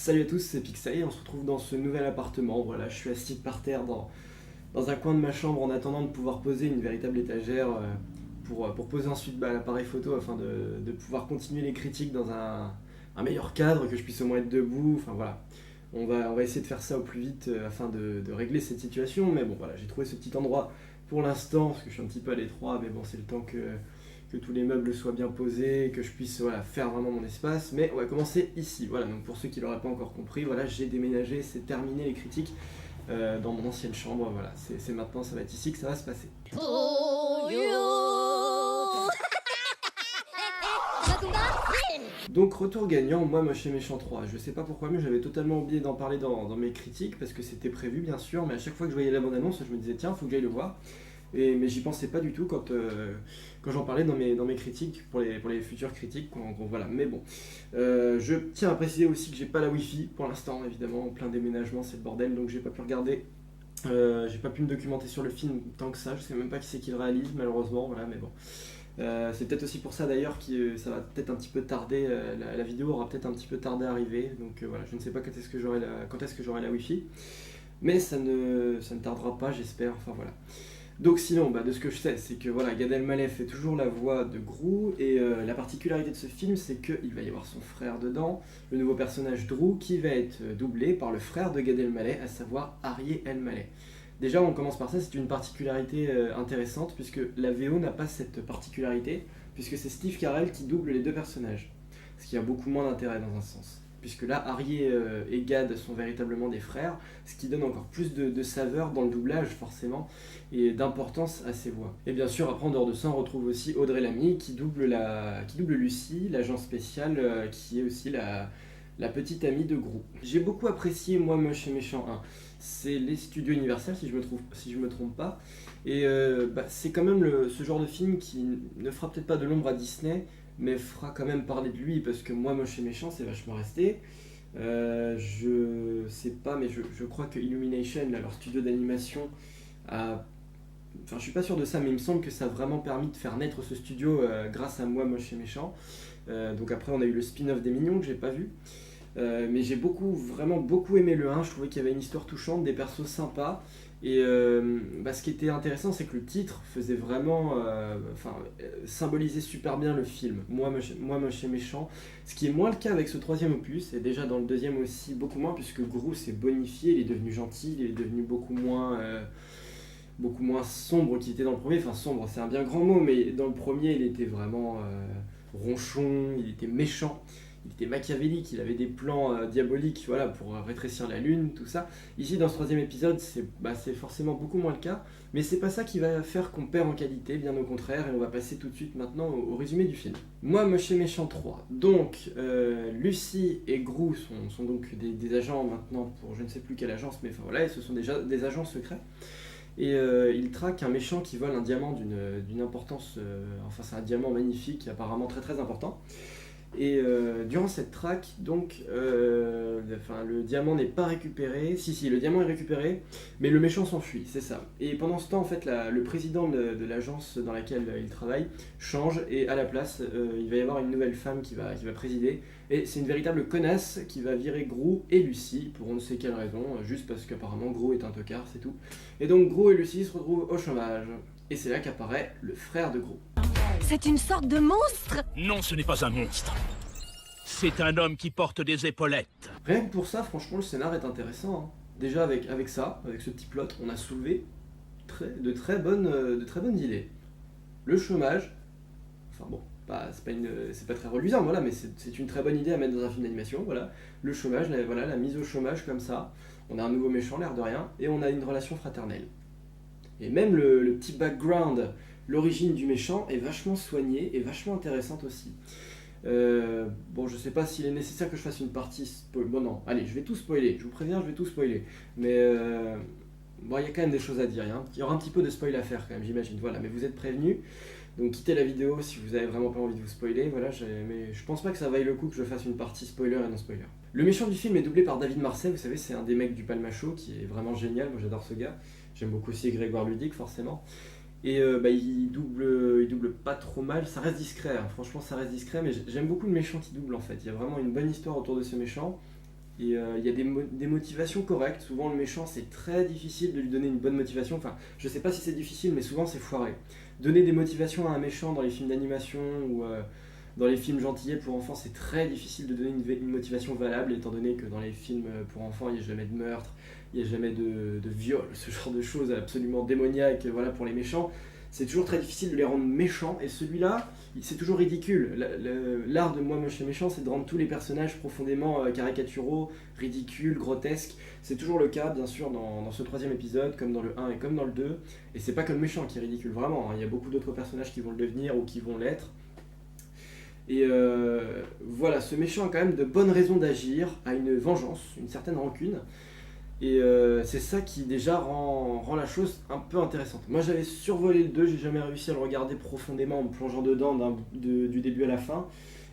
Salut à tous, c'est Pixay, on se retrouve dans ce nouvel appartement. Voilà, je suis assis par terre dans un coin de ma chambre en attendant de pouvoir poser une véritable étagère pour poser ensuite l'appareil photo afin de pouvoir continuer les critiques dans un meilleur cadre, que je puisse au moins être debout. Enfin voilà, on va essayer de faire ça au plus vite afin de régler cette situation. Mais bon, voilà, j'ai trouvé ce petit endroit pour l'instant parce que je suis un petit peu à l'étroit, mais bon, c'est le temps que tous les meubles soient bien posés, que je puisse faire vraiment mon espace. Mais on va commencer ici. Voilà, donc pour ceux qui ne l'auraient pas encore compris, voilà, j'ai déménagé, c'est terminé les critiques dans mon ancienne chambre. Voilà, c'est maintenant, ça va être ici que ça va se passer. Donc retour gagnant, moi Moche et Méchant 3. Je sais pas pourquoi, mais j'avais totalement oublié d'en parler dans mes critiques, parce que c'était prévu bien sûr, mais à chaque fois que je voyais la bande-annonce, je me disais tiens, faut que j'aille le voir. Mais j'y pensais pas du tout quand j'en parlais dans mes critiques, pour les futures critiques. Voilà. Mais bon, je tiens à préciser aussi que j'ai pas la Wi-Fi pour l'instant, évidemment, en plein déménagement, c'est le bordel, donc j'ai pas pu regarder. J'ai pas pu me documenter sur le film tant que ça, je sais même pas qui c'est qui le réalise, malheureusement, voilà, mais bon. C'est peut-être aussi pour ça d'ailleurs que ça va peut-être un petit peu tarder, la vidéo aura peut-être un petit peu tardé à arriver, donc voilà, je ne sais pas quand est-ce que j'aurai la Wi-Fi, mais ça ne tardera pas, j'espère, enfin voilà. Donc sinon, de ce que je sais, c'est que voilà, Gad Elmaleh fait toujours la voix de Gru, et la particularité de ce film, c'est qu'il va y avoir son frère dedans, le nouveau personnage Drew, qui va être doublé par le frère de Gad Elmaleh, à savoir Ari Elmaleh. Déjà, on commence par ça, c'est une particularité intéressante, puisque la VO n'a pas cette particularité, puisque c'est Steve Carell qui double les deux personnages, ce qui a beaucoup moins d'intérêt dans un sens. Puisque là, Ari et Gad sont véritablement des frères, ce qui donne encore plus de saveur dans le doublage, forcément, et d'importance à ces voix. Et bien sûr, après, en dehors de ça, on retrouve aussi Audrey Lamy, qui double Lucie, l'agent spécial, qui est aussi la petite amie de Gru. J'ai beaucoup apprécié, moi, Moche et Méchant 1. C'est les studios Universal, si je me trompe pas. Et c'est quand même ce genre de film qui ne fera peut-être pas de l'ombre à Disney, mais fera quand même parler de lui, parce que moi, Moche et Méchant, c'est vachement resté. Je sais pas, mais je crois que Illumination, là, leur studio d'animation, a... Enfin, je suis pas sûr de ça, mais il me semble que ça a vraiment permis de faire naître ce studio grâce à moi, Moche et Méchant. Donc après, on a eu le spin-off des Mignons que j'ai pas vu. Mais j'ai vraiment beaucoup aimé le 1, je trouvais qu'il y avait une histoire touchante, des persos sympas, et ce qui était intéressant, c'est que le titre faisait vraiment, symbolisait super bien le film, moi Moche et Méchant, ce qui est moins le cas avec ce troisième opus, et déjà dans le deuxième aussi beaucoup moins, puisque Gru s'est bonifié, il est devenu gentil, il est devenu beaucoup moins sombre qu'il était dans le premier. Enfin, sombre, c'est un bien grand mot, mais dans le premier, il était vraiment ronchon, il était méchant, il était machiavélique, il avait des plans diaboliques, voilà, pour rétrécir la lune, tout ça. Ici, dans ce troisième épisode, c'est forcément beaucoup moins le cas, mais c'est pas ça qui va faire qu'on perd en qualité, bien au contraire, et on va passer tout de suite maintenant au résumé du film. Moi, Moche et Méchant 3. Donc, Lucie et Gru sont donc des agents maintenant pour je ne sais plus quelle agence, mais enfin voilà, ce sont déjà des agents secrets. Et il traque un méchant qui vole un diamant d'une importance, enfin c'est un diamant magnifique, apparemment très très important. Et durant cette traque, donc, le diamant n'est pas récupéré. Si, le diamant est récupéré, mais le méchant s'enfuit, c'est ça. Et pendant ce temps, en fait, le président de l'agence dans laquelle il travaille change, et à la place, il va y avoir une nouvelle femme qui va présider. Et c'est une véritable connasse qui va virer Gru et Lucie, pour on ne sait quelle raison, juste parce qu'apparemment Gru est un tocard, c'est tout. Et donc Gru et Lucie se retrouvent au chômage. Et c'est là qu'apparaît le frère de Gru. C'est une sorte de monstre? Non, ce n'est pas un monstre. C'est un homme qui porte des épaulettes. Rien que pour ça, franchement, le scénar est intéressant. Hein. Déjà avec ça, avec ce petit plot, on a soulevé de très bonnes idées. Le chômage, enfin bon, c'est pas très reluisant, voilà, mais c'est une très bonne idée à mettre dans un film d'animation, voilà. Le chômage, la mise au chômage comme ça, on a un nouveau méchant, l'air de rien, et on a une relation fraternelle. Et même le petit background, l'origine du méchant est vachement soignée et vachement intéressante aussi. Je sais pas s'il est nécessaire que je fasse une partie spoil. Bon non, allez, je vais tout spoiler, je vous préviens, je vais tout spoiler. Mais il y a quand même des choses à dire, hein. Il y aura un petit peu de spoil à faire quand même, j'imagine, voilà, mais vous êtes prévenus. Donc quittez la vidéo si vous avez vraiment pas envie de vous spoiler, voilà, mais je pense pas que ça vaille le coup que je fasse une partie spoiler et non spoiler. Le méchant du film est doublé par David Marseille, vous savez, c'est un des mecs du Palmacho qui est vraiment génial, moi j'adore ce gars. J'aime beaucoup aussi Grégoire Ludic, forcément. Et il double pas trop mal, ça reste discret, hein. Franchement ça reste discret, mais j'aime beaucoup le méchant qui double en fait. Il y a vraiment une bonne histoire autour de ce méchant. Et il y a des motivations correctes. Souvent le méchant, c'est très difficile de lui donner une bonne motivation. Enfin, je sais pas si c'est difficile, mais souvent c'est foiré. Donner des motivations à un méchant dans les films d'animation ou dans les films gentillets pour enfants, c'est très difficile de donner une motivation valable, étant donné que dans les films pour enfants, il n'y a jamais de meurtre, il n'y a jamais de viol, ce genre de choses absolument démoniaques, voilà, pour les méchants. C'est toujours très difficile de les rendre méchants, et celui-là, c'est toujours ridicule. L'art de Moi Moche et Méchant, c'est de rendre tous les personnages profondément caricaturaux, ridicules, grotesques. C'est toujours le cas, bien sûr, dans ce troisième épisode, comme dans le 1 et comme dans le 2. Et c'est pas que le méchant qui est ridicule, vraiment, hein. Il y a beaucoup d'autres personnages qui vont le devenir ou qui vont l'être. Et voilà, ce méchant a quand même de bonnes raisons d'agir, a une vengeance, une certaine rancune. Et c'est ça qui déjà rend la chose un peu intéressante. Moi j'avais survolé le 2, j'ai jamais réussi à le regarder profondément en me plongeant dedans du début à la fin.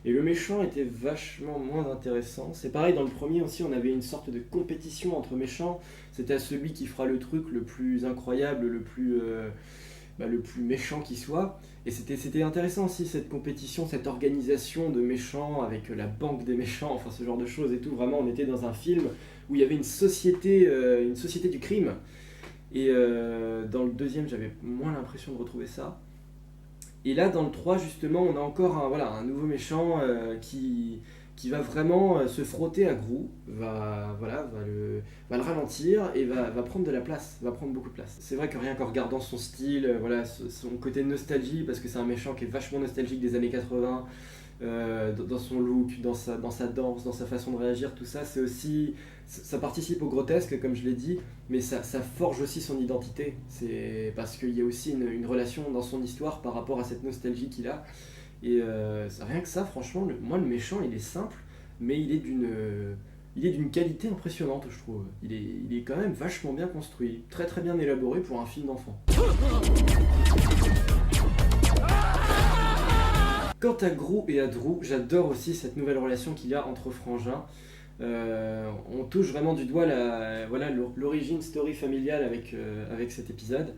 Et le méchant était vachement moins intéressant. C'est pareil, dans le premier aussi, on avait une sorte de compétition entre méchants. C'était à celui qui fera le truc le plus incroyable, le plus méchant qui soit. Et c'était intéressant aussi, cette compétition, cette organisation de méchants avec la banque des méchants, enfin ce genre de choses et tout. Vraiment, on était dans un film où il y avait une société du crime. Et dans le deuxième, j'avais moins l'impression de retrouver ça. Et là, dans le 3, justement, on a encore un nouveau méchant qui va vraiment se frotter à Gru, va le ralentir et va prendre de la place, va prendre beaucoup de place. C'est vrai que rien qu'en regardant son style, son côté nostalgie, parce que c'est un méchant qui est vachement nostalgique des années 80, dans son look, dans sa danse, dans sa façon de réagir, tout ça, c'est aussi, ça participe au grotesque, comme je l'ai dit, mais ça forge aussi son identité. C'est parce qu'il y a aussi une relation dans son histoire par rapport à cette nostalgie qu'il a. Et rien que ça, franchement, moi le méchant il est simple, mais il est d'une qualité impressionnante, je trouve. Il est quand même vachement bien construit, très très bien élaboré pour un film d'enfant. Quant à Gru et à Drew, j'adore aussi cette nouvelle relation qu'il y a entre frangins. On touche vraiment du doigt l'origine story familiale avec cet épisode.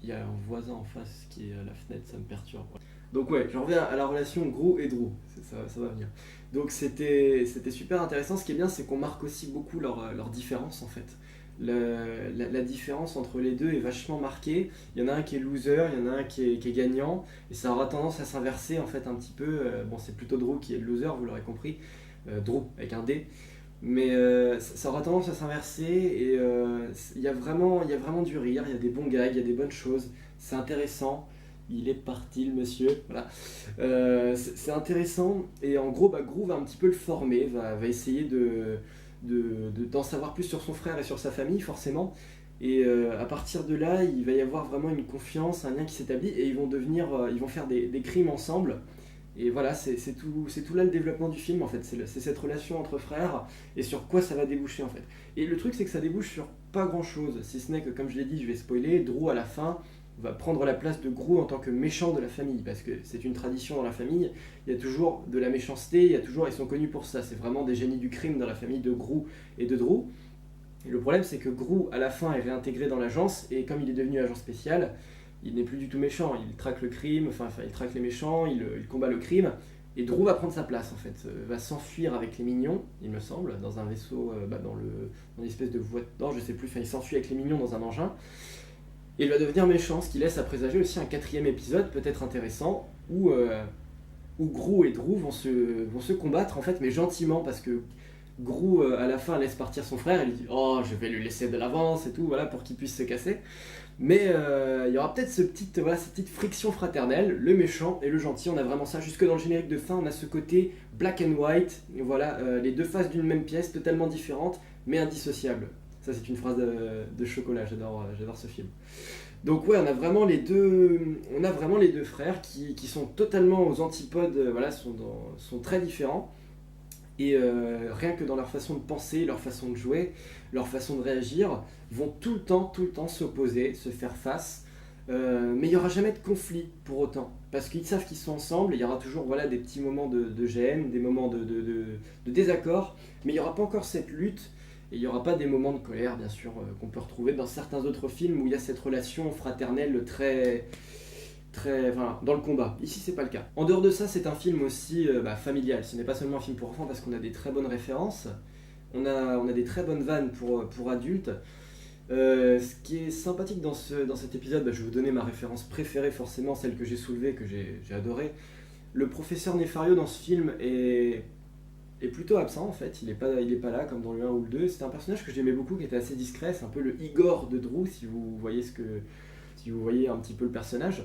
Il y a un voisin en face qui est à la fenêtre, ça me perturbe. Donc ouais, j'en reviens à la relation Gru et Drew, ça va venir. Donc c'était super intéressant. Ce qui est bien, c'est qu'on marque aussi beaucoup leur différence en fait. La différence entre les deux est vachement marquée. Il y en a un qui est loser, il y en a un qui est gagnant, et ça aura tendance à s'inverser en fait un petit peu. Bon, c'est plutôt Drew qui est le loser, vous l'aurez compris, Drew avec un D. Mais ça aura tendance à s'inverser, et il y a vraiment du rire, il y a des bons gags, il y a des bonnes choses. C'est intéressant. Il est parti le monsieur, voilà. C'est intéressant, et en gros, Gru va un petit peu le former, va essayer d'en savoir plus sur son frère et sur sa famille, forcément. Et à partir de là, il va y avoir vraiment une confiance, un lien qui s'établit, et ils vont faire des crimes ensemble. Et voilà, c'est tout là le développement du film en fait, c'est cette relation entre frères et sur quoi ça va déboucher en fait. Et le truc c'est que ça débouche sur pas grand chose, si ce n'est que comme je l'ai dit, je vais spoiler, Drew à la fin va prendre la place de Gru en tant que méchant de la famille, parce que c'est une tradition dans la famille, il y a toujours de la méchanceté, ils sont connus pour ça, c'est vraiment des génies du crime dans la famille de Gru et de Drew. Et le problème c'est que Gru à la fin est réintégré dans l'agence, et comme il est devenu agent spécial, il n'est plus du tout méchant, il traque le crime, enfin il traque les méchants, il combat le crime, et Drew va prendre sa place en fait, va s'enfuir avec les mignons, il me semble, dans un vaisseau, dans une espèce de voie, non je sais plus, il s'enfuit avec les mignons dans un engin, et il va devenir méchant, ce qui laisse à présager aussi un quatrième épisode peut-être intéressant, où Gru et Drew vont se combattre en fait, mais gentiment, parce que Gru à la fin laisse partir son frère, et lui dit « Oh, je vais lui laisser de l'avance et tout, voilà, pour qu'il puisse se casser ». Mais il y aura peut-être cette petite friction fraternelle, le méchant et le gentil, on a vraiment ça. Jusque dans le générique de fin, on a ce côté black and white, voilà, les deux faces d'une même pièce, totalement différentes, mais indissociables. Ça c'est une phrase de chocolat, j'adore ce film. Donc ouais, on a vraiment les deux frères qui sont totalement aux antipodes, sont très différents. Et rien que dans leur façon de penser, leur façon de jouer, leur façon de réagir, vont tout le temps s'opposer, se faire face, mais il n'y aura jamais de conflit pour autant, parce qu'ils savent qu'ils sont ensemble, il y aura toujours des petits moments de gêne, des moments de désaccord, mais il n'y aura pas encore cette lutte, et il n'y aura pas des moments de colère, bien sûr, qu'on peut retrouver dans certains autres films où il y a cette relation fraternelle très dans le combat. Ici c'est pas le cas. En dehors de ça, c'est un film aussi familial, ce n'est pas seulement un film pour enfants parce qu'on a des très bonnes références, on a des très bonnes vannes pour adultes. Ce qui est sympathique dans cet épisode, je vais vous donner ma référence préférée forcément, celle que j'ai soulevée, que j'ai adorée. Le professeur Nefario dans ce film est plutôt absent en fait, il est pas là comme dans le 1 ou le 2. C'était un personnage que j'aimais beaucoup, qui était assez discret, c'est un peu le Igor de Drew si vous voyez un petit peu le personnage.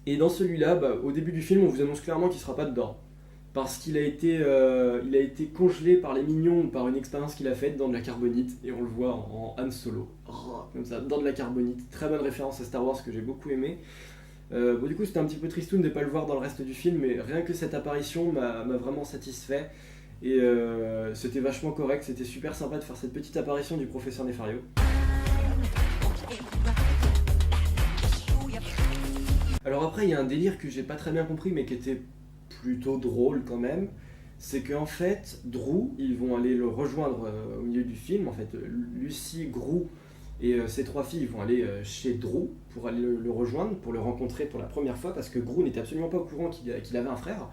Et dans celui-là, au début du film, on vous annonce clairement qu'il sera pas dedans. Parce qu'il a été congelé par les mignons ou par une expérience qu'il a faite dans de la carbonite, et on le voit en Han Solo, comme ça, dans de la carbonite. Très bonne référence à Star Wars que j'ai beaucoup aimé. Du coup c'était un petit peu tristoun de ne pas le voir dans le reste du film, mais rien que cette apparition m'a vraiment satisfait, et c'était vachement correct, c'était super sympa de faire cette petite apparition du professeur Nefario. Alors après il y a un délire que j'ai pas très bien compris mais qui était plutôt drôle quand même, c'est qu'en fait Drew, ils vont aller le rejoindre au milieu du film, en fait Lucy, Gru et ces 3 filles vont aller chez Drew pour aller le rejoindre, pour le rencontrer pour la première fois, parce que Gru n'était absolument pas au courant qu'il avait un frère.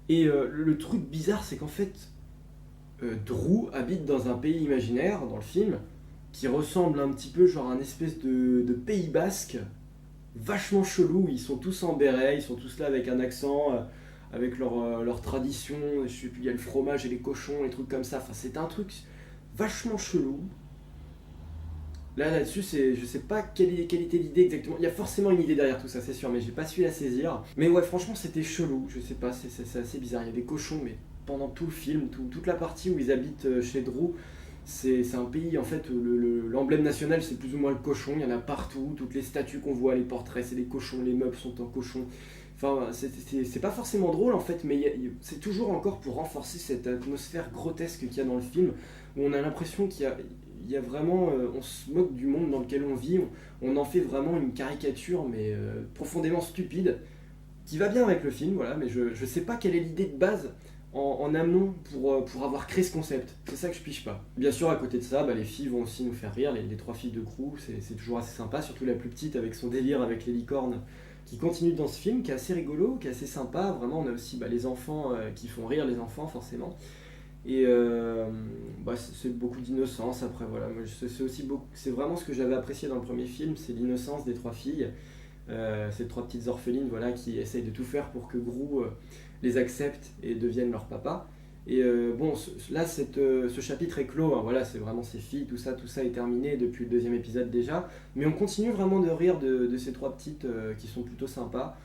Et le truc bizarre c'est qu'en fait Drew habite dans un pays imaginaire dans le film qui ressemble un petit peu genre à un espèce de Pays Basque vachement chelou. Ils sont tous en béret, ils sont tous là avec un accent, avec leur tradition, je sais plus, il y a le fromage et les cochons, les trucs comme ça. Enfin, c'est un truc vachement chelou. Là-dessus, je sais pas quelle était l'idée exactement. Il y a forcément une idée derrière tout ça, c'est sûr, mais j'ai pas su la saisir. Mais ouais, franchement, c'était chelou, je sais pas, c'est assez bizarre. Il y a des cochons, mais pendant tout le film, toute la partie où ils habitent chez Drew, c'est un pays, en fait, l'emblème national, c'est plus ou moins le cochon. Il y en a partout, toutes les statues qu'on voit, les portraits, c'est des cochons, les meubles sont en cochon. Enfin, c'est pas forcément drôle en fait, mais c'est toujours encore pour renforcer cette atmosphère grotesque qu'il y a dans le film, où on a l'impression qu'il y a vraiment, on se moque du monde dans lequel on vit, on en fait vraiment une caricature, mais profondément stupide, qui va bien avec le film, voilà, mais je sais pas quelle est l'idée de base en amont pour avoir créé ce concept, c'est ça que je pige pas. Bien sûr, à côté de ça, les filles vont aussi nous faire rire, les 3 filles de Gru, c'est toujours assez sympa, surtout la plus petite avec son délire avec les licornes, qui continue dans ce film, qui est assez rigolo, qui est assez sympa. Vraiment, on a aussi les enfants qui font rire les enfants, forcément. Et c'est beaucoup d'innocence. Après, voilà, c'est vraiment ce que j'avais apprécié dans le premier film, c'est l'innocence des 3 filles, ces 3 petites orphelines, voilà, qui essayent de tout faire pour que Gru les accepte et devienne leur papa. Et là, ce chapitre est clos, hein, voilà, c'est vraiment ces filles, tout ça est terminé depuis le 2e épisode déjà, mais on continue vraiment de rire de ces 3 petites qui sont plutôt sympas.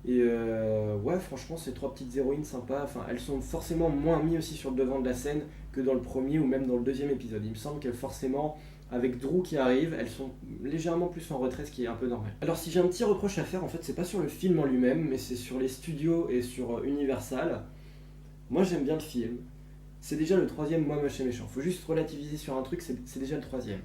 Et ouais, franchement, ces 3 petites héroïnes sympas, enfin, elles sont forcément moins mises aussi sur le devant de la scène que dans le premier ou même dans le 2e épisode. Il me semble qu'elles, forcément, avec Drew qui arrive, elles sont légèrement plus en retrait, ce qui est un peu normal. Alors si j'ai un petit reproche à faire, en fait, c'est pas sur le film en lui-même, mais c'est sur les studios et sur Universal. Moi j'aime bien le film, c'est déjà le 3e Moi Moche et Méchant, faut juste relativiser sur un truc, c'est déjà le 3e.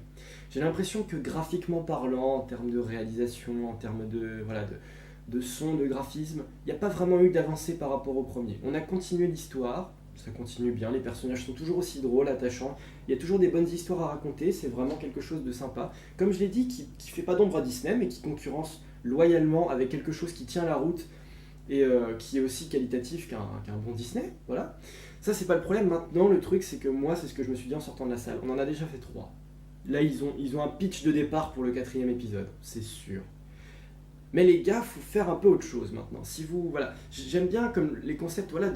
J'ai l'impression que graphiquement parlant, en termes de réalisation, en termes de son, de graphisme, il n'y a pas vraiment eu d'avancée par rapport au premier. On a continué l'histoire, ça continue bien, les personnages sont toujours aussi drôles, attachants, il y a toujours des bonnes histoires à raconter, c'est vraiment quelque chose de sympa. Comme je l'ai dit, qui fait pas d'ombre à Disney, mais qui concurrence loyalement avec quelque chose qui tient la route, et qui est aussi qualitatif qu'un bon Disney, voilà. Ça c'est pas le problème. Maintenant le truc c'est que moi, c'est ce que je me suis dit en sortant de la salle, on en a déjà fait 3. Là ils ont un pitch de départ pour le 4e épisode, c'est sûr. Mais les gars, faut faire un peu autre chose maintenant. Si vous, voilà, j'aime bien comme les concepts, voilà,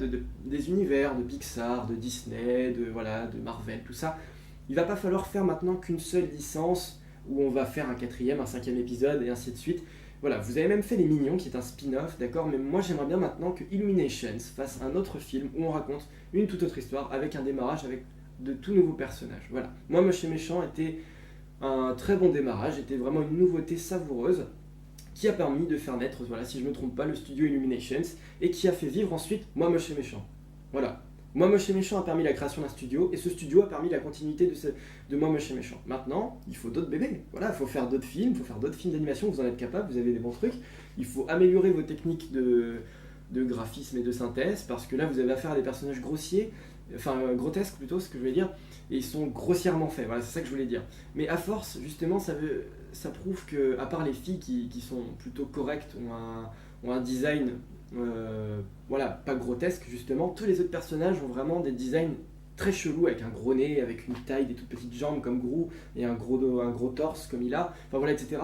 des univers, de Pixar, de Disney, de Marvel, tout ça. Il va pas falloir faire maintenant qu'une seule licence où on va faire un 4e, un 5e épisode et ainsi de suite. Voilà, vous avez même fait Les Mignons, qui est un spin-off, d'accord, mais moi j'aimerais bien maintenant que Illuminations fasse un autre film où on raconte une toute autre histoire, avec un démarrage, avec de tout nouveaux personnages. Voilà, Moi Moche et Méchant était un très bon démarrage, était vraiment une nouveauté savoureuse, qui a permis de faire naître, voilà, si je ne me trompe pas, le studio Illuminations, et qui a fait vivre ensuite Moi Moche et Méchant. Voilà. Moi Moche et Méchant a permis la création d'un studio, et ce studio a permis la continuité de Moi Moche et Méchant. Maintenant, il faut d'autres bébés. Voilà, il faut faire d'autres films, d'animation, vous en êtes capable, vous avez des bons trucs. Il faut améliorer vos techniques de graphisme et de synthèse, parce que là, vous avez affaire à des personnages grossiers, enfin grotesques plutôt, ce que je voulais dire, et ils sont grossièrement faits, voilà, c'est ça que je voulais dire. Mais à force, justement, ça prouve que, à part les filles qui sont plutôt correctes, ont un design... voilà, pas grotesque justement, tous les autres personnages ont vraiment des designs très chelou, avec un gros nez, avec une taille, des toutes petites jambes comme Gru, et un gros torse comme il a, enfin voilà, etc.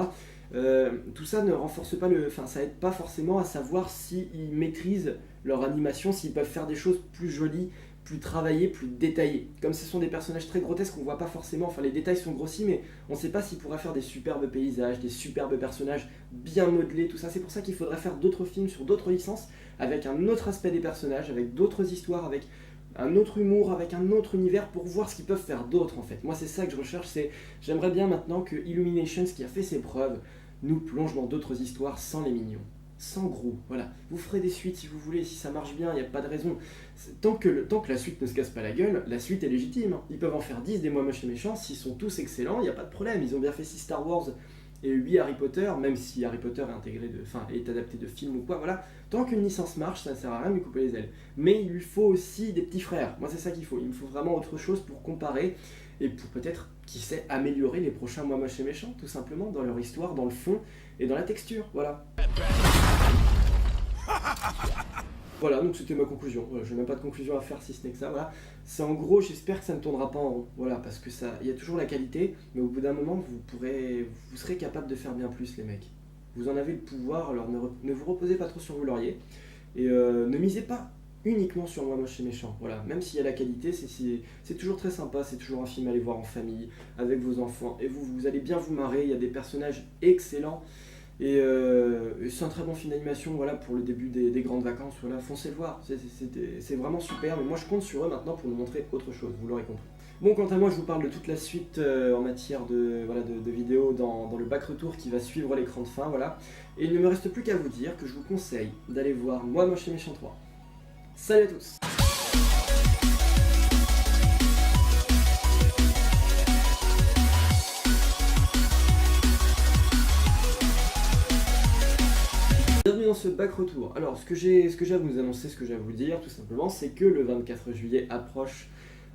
Tout ça ne renforce pas ça aide pas forcément à savoir s'ils maîtrisent leur animation, s'ils peuvent faire des choses plus jolies, plus travaillées, plus détaillées. Comme ce sont des personnages très grotesques, on voit pas forcément, enfin les détails sont grossis, mais on sait pas s'ils pourraient faire des superbes paysages, des superbes personnages bien modelés, tout ça. C'est pour ça qu'il faudrait faire d'autres films sur d'autres licences, avec un autre aspect des personnages, avec d'autres histoires, avec un autre humour, avec un autre univers, pour voir ce qu'ils peuvent faire d'autre en fait. Moi c'est ça que je recherche, j'aimerais bien maintenant que Illuminations, qui a fait ses preuves, nous plonge dans d'autres histoires sans les mignons, sans Gru, voilà. Vous ferez des suites si vous voulez, si ça marche bien, il n'y a pas de raison. Tant que la suite ne se casse pas la gueule, la suite est légitime. Ils peuvent en faire 10 des Moi Moche et Méchants, s'ils sont tous excellents, il n'y a pas de problème. Ils ont bien fait 6 Star Wars et 8 Harry Potter, même si Harry Potter est adapté de film ou quoi, voilà. Tant qu'une licence marche, ça ne sert à rien de lui couper les ailes. Mais il lui faut aussi des petits frères, moi c'est ça qu'il faut. Il me faut vraiment autre chose pour comparer et pour peut-être, qui sait, améliorer les prochains Moi Moche et Méchants, tout simplement, dans leur histoire, dans le fond et dans la texture, voilà. Voilà, donc c'était ma conclusion. Voilà, je n'ai même pas de conclusion à faire si ce n'est que ça. Voilà. C'est en gros, j'espère que ça ne tournera pas en rond. Voilà, parce que il y a toujours la qualité, mais au bout d'un moment, vous serez capable de faire bien plus, les mecs. Vous en avez le pouvoir, alors ne vous reposez pas trop sur vos lauriers. Et ne misez pas uniquement sur Moi Moche et Méchant. Voilà, même s'il y a la qualité, c'est toujours très sympa, c'est toujours un film à aller voir en famille, avec vos enfants, et vous allez bien vous marrer, il y a des personnages excellents. Et c'est un très bon film d'animation, voilà, pour le début des grandes vacances, voilà, foncez le voir, c'est vraiment super, mais moi je compte sur eux maintenant pour nous montrer autre chose, vous l'aurez compris. Bon, quant à moi, je vous parle de toute la suite en matière de vidéos dans le back retour qui va suivre l'écran de fin, voilà. Et il ne me reste plus qu'à vous dire que je vous conseille d'aller voir Moi Moche et Méchant 3. Salut à tous! Bienvenue dans ce back retour. Alors, ce que j'ai à vous annoncer, ce que j'ai à vous dire, tout simplement, c'est que le 24 juillet approche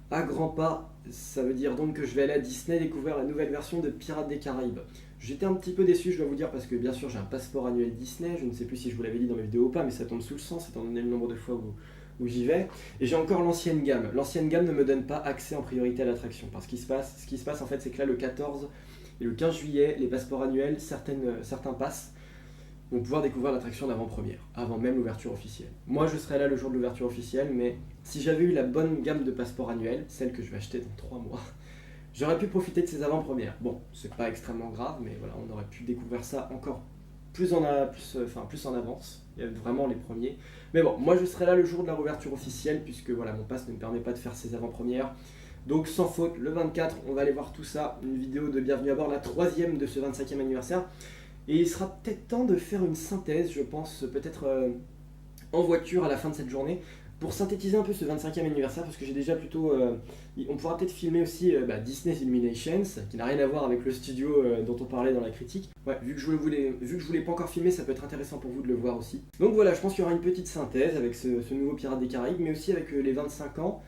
à grands pas. Ça veut dire donc que je vais aller à Disney découvrir la nouvelle version de Pirates des Caraïbes. J'étais un petit peu déçu, je dois vous dire, parce que bien sûr j'ai un passeport annuel Disney, je ne sais plus si je vous l'avais dit dans mes vidéos ou pas, mais ça tombe sous le sens étant donné le nombre de fois où j'y vais. Et j'ai encore l'ancienne gamme. L'ancienne gamme ne me donne pas accès en priorité à l'attraction. Parce que ce qui se passe en fait, c'est que là, le 14 et le 15 juillet, les passeports annuels, certains passes, vont pouvoir découvrir l'attraction d'avant-première, avant même l'ouverture officielle. Moi, je serai là le jour de l'ouverture officielle, mais si j'avais eu la bonne gamme de passeports annuels, celle que je vais acheter dans 3 mois, j'aurais pu profiter de ces avant-premières. Bon, c'est pas extrêmement grave, mais voilà, on aurait pu découvrir ça encore plus en avance, il y a vraiment les premiers. Mais bon, moi je serai là le jour de la réouverture officielle, puisque voilà, mon pass ne me permet pas de faire ces avant-premières. Donc sans faute, le 24, on va aller voir tout ça, une vidéo de Bienvenue à bord, la 3e de ce 25e anniversaire. Et il sera peut-être temps de faire une synthèse, je pense, peut-être en voiture à la fin de cette journée, pour synthétiser un peu ce 25e anniversaire, parce que j'ai déjà plutôt... on pourra peut-être filmer aussi Disney's Illuminations, qui n'a rien à voir avec le studio dont on parlait dans la critique. Ouais, vu que je ne l'ai pas encore filmé, ça peut être intéressant pour vous de le voir aussi. Donc voilà, je pense qu'il y aura une petite synthèse avec ce nouveau Pirates des Caraïbes, mais aussi avec les 25 ans,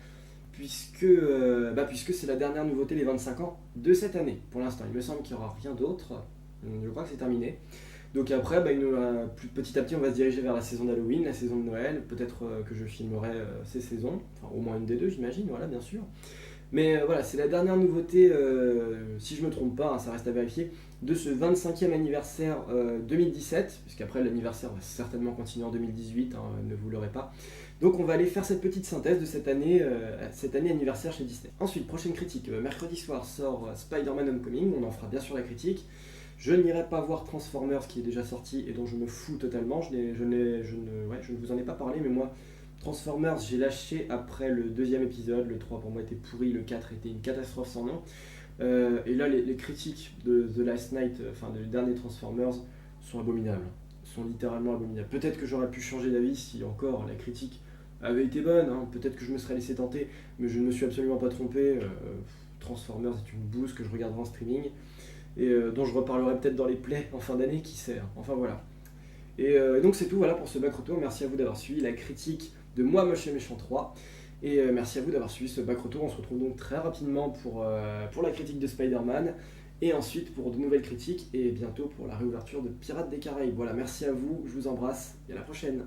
puisque c'est la dernière nouveauté, les 25 ans de cette année, pour l'instant. Il me semble qu'il n'y aura rien d'autre. Je crois que c'est terminé. Donc après, petit à petit, on va se diriger vers la saison d'Halloween, la saison de Noël. Peut-être que je filmerai ces saisons, enfin au moins une des deux, j'imagine, voilà, bien sûr. Mais voilà, c'est la dernière nouveauté, si je me trompe pas, hein, ça reste à vérifier, de ce 25e anniversaire 2017, puisqu'après l'anniversaire va certainement continuer en 2018, hein, ne vous l'aurez pas. Donc on va aller faire cette petite synthèse de cette année anniversaire chez Disney. Ensuite, prochaine critique, mercredi soir sort Spider-Man Homecoming, on en fera bien sûr la critique. Je n'irai pas voir Transformers qui est déjà sorti et dont je me fous totalement, je ne vous en ai pas parlé, mais moi, Transformers, j'ai lâché après le 2e épisode, le 3 pour moi était pourri, le 4 était une catastrophe sans nom. Et là, les critiques de The Last Night, du dernier Transformers, sont abominables, sont littéralement abominables. Peut-être que j'aurais pu changer d'avis si encore la critique avait été bonne, hein. Peut-être que je me serais laissé tenter, mais je ne me suis absolument pas trompé. Transformers est une bouse que je regarderai en streaming, et dont je reparlerai peut-être dans les plays en fin d'année, qui sait, hein. Enfin voilà. Et donc c'est tout, voilà pour ce back retour. Merci à vous d'avoir suivi la critique de Moi Moche et Méchant 3, et merci à vous d'avoir suivi ce back retour. On se retrouve donc très rapidement pour la critique de Spider-Man, et ensuite pour de nouvelles critiques, et bientôt pour la réouverture de Pirates des Caraïbes. Voilà, merci à vous, je vous embrasse, et à la prochaine.